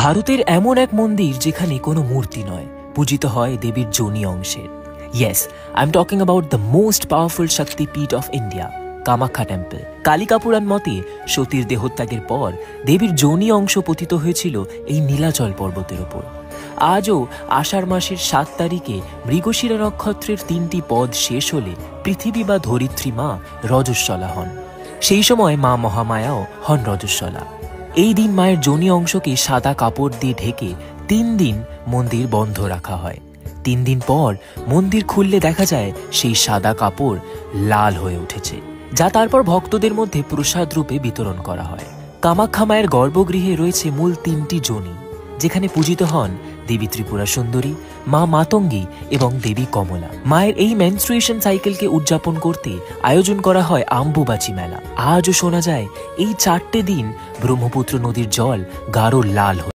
ভারতের এমন এক মন্দির যেখানে কোনো মূর্তি নয়, পূজিত হয় দেবীর যোনি অংশের। Yes, I am talking about the most powerful Shaktipeeth of India, Kamakhya temple. Kalika Purana মতে সতীর দেহত্যাগের পর দেবীর যোনি অংশ পতিত হয়েছিল এই নীলাচল পর্বতের ওপর। আজও আষাঢ় মাসের 7 তারিখে মৃগশিরা নক্ষত্রের 3টি পদ শেষ হলে পৃথিবী বা ধরিত্রী মা রজস্বলা হন। সেই সময় মা মহামায়াও হন রজস্বলা। এই দিন মায়ের যোনি অংশকে সাদা কাপড় দিয়ে ঢেকে 3 দিন মন্দির বন্ধ রাখা হয়। 3 দিন পর মন্দির খুললে দেখা যায় সেই সাদা কাপড় লাল হয়ে উঠেছে, যা তারপর ভক্তদের মধ্যে প্রসাদ রূপে বিতরণ করা হয়। কামাখ্যা মায়ের গর্ভগৃহে রয়েছে মূল 3টি যোনি, যেখানে পূজিত হন দেবী ত্রিপুরা সুন্দরী, মা মাতঙ্গী এবং দেবী কমলা। মায়ের এই মেনস্ট্রুয়েশন সাইকেলকে উদযাপন করতে আয়োজন করা হয় আম্বুবাচী মেলা। আজও শোনা যায় এই 4টে দিন ব্রহ্মপুত্র নদীর জল গাঢ় লাল হয়।